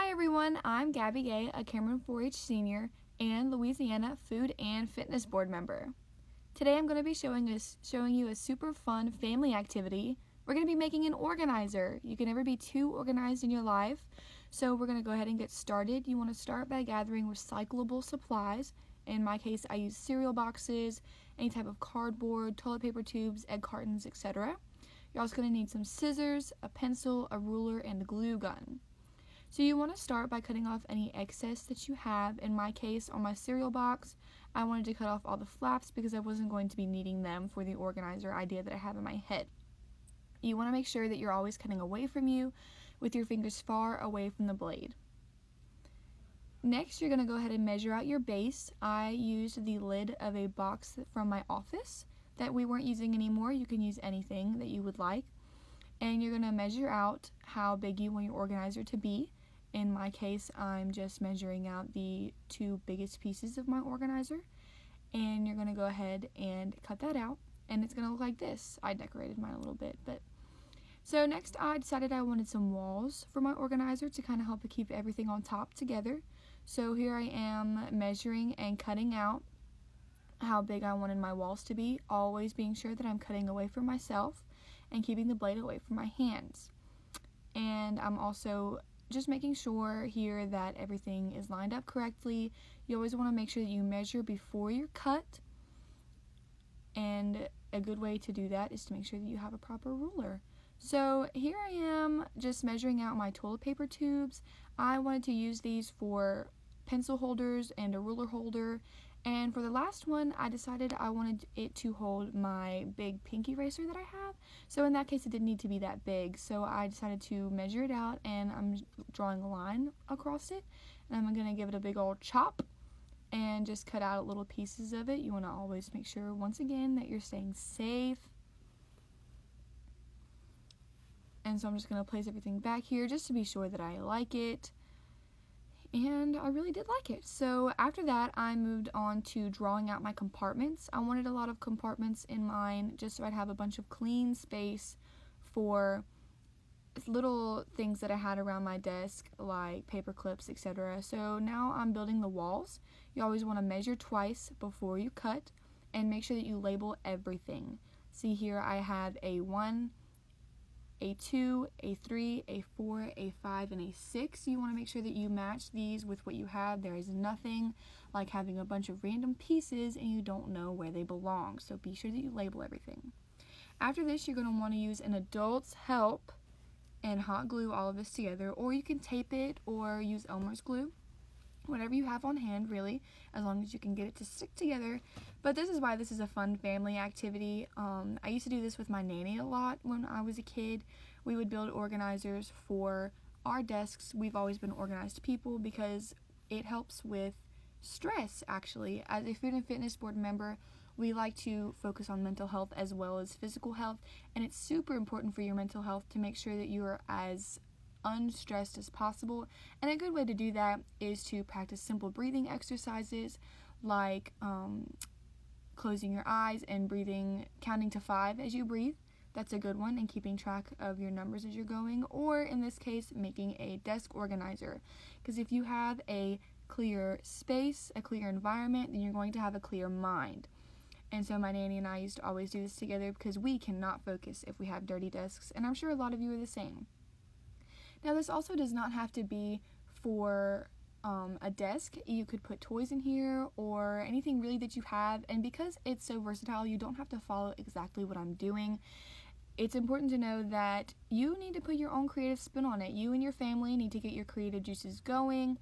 Hi everyone, I'm Gabby Gay, a Cameron 4-H senior and Louisiana Food and Fitness Board member. Today I'm going to be showing you a super fun family activity. We're going to be making an organizer. You can never be too organized in your life, so we're going to go ahead and get started. You want to start by gathering recyclable supplies. In my case, I use cereal boxes, any type of cardboard, toilet paper tubes, egg cartons, etc. You're also going to need some scissors, a pencil, a ruler, and a glue gun. So you want to start by cutting off any excess that you have. In my case, on my cereal box, I wanted to cut off all the flaps because I wasn't going to be needing them for the organizer idea that I have in my head. You want to make sure that you're always cutting away from you with your fingers far away from the blade. Next, you're going to go ahead and measure out your base. I used the lid of a box from my office that we weren't using anymore. You can use anything that you would like. And you're going to measure out how big you want your organizer to be. In my case, I'm just measuring out the two biggest pieces of my organizer, and you're going to go ahead and cut that out, and it's going to look like this. I decorated mine a little bit, so next I decided I wanted some walls for my organizer to kind of help it keep everything on top together. So here I am measuring and cutting out how big I wanted my walls to be, always being sure that I'm cutting away from myself and keeping the blade away from my hands. And I'm also just making sure here that everything is lined up correctly. You always want to make sure that you measure before you cut, and a good way to do that is to make sure that you have a proper ruler. So here I am just measuring out my toilet paper tubes. I wanted to use these for pencil holders and a ruler holder, and for the last one I decided I wanted it to hold my big pink eraser that I have. So in that case it didn't need to be that big, so I decided to measure it out, and I'm drawing a line across it, and I'm going to give it a big old chop and just cut out little pieces of it. You want to always make sure, once again, that you're staying safe. And so I'm just going to place everything back here just to be sure that I like it. And I really did like it. So after that, I moved on to drawing out my compartments. I wanted a lot of compartments in mine just so I'd have a bunch of clean space for little things that I had around my desk, like paper clips, etc. So now I'm building the walls. You always want to measure twice before you cut, and make sure that you label everything. See here I have a 1, a 2, a 3, a 4, a 5, and a 6. You want to make sure that you match these with what you have. There is nothing like having a bunch of random pieces and you don't know where they belong. So be sure that you label everything. After this, you're going to want to use an adult's help and hot glue all of this together, or you can tape it or use Elmer's glue. Whatever you have on hand, really, as long as you can get it to stick together. But this is why this is a fun family activity. I used to do this with my nanny a lot when I was a kid. We would build organizers for our desks. We've always been organized people because it helps with stress, actually. As a food and fitness board member, we like to focus on mental health as well as physical health, and it's super important for your mental health to make sure that you are as unstressed as possible. And a good way to do that is to practice simple breathing exercises like closing your eyes and breathing, counting to 5 as you breathe. That's a good one, and keeping track of your numbers as you're going, or in this case making a desk organizer, because if you have a clear space, a clear environment, then you're going to have a clear mind. And so my nanny and I used to always do this together because we cannot focus if we have dirty desks, and I'm sure a lot of you are the same. Now this also does not have to be for a desk. You could put toys in here or anything really that you have, and because it's so versatile, you don't have to follow exactly what I'm doing. It's important to know that you need to put your own creative spin on it. You and your family need to get your creative juices going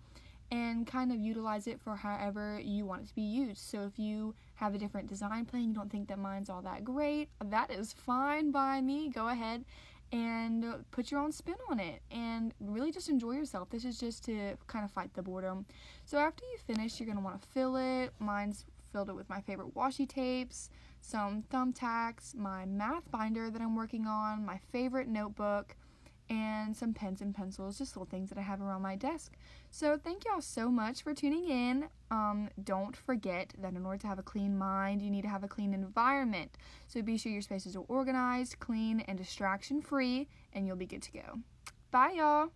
and kind of utilize it for however you want it to be used. So if you have a different design plan, you don't think that mine's all that great, that is fine by me. Go ahead and put your own spin on it and really just enjoy yourself. This is just to kind of fight the boredom. So after you finish, you're going to want to fill it. Mine's filled it with my favorite washi tapes, some thumbtacks, my math binder that I'm working on, my favorite notebook, and some pens and pencils, just little things that I have around my desk. So thank y'all so much for tuning in. Don't forget that in order to have a clean mind, you need to have a clean environment. So be sure your spaces are organized, clean, and distraction free, and you'll be good to go. Bye, y'all.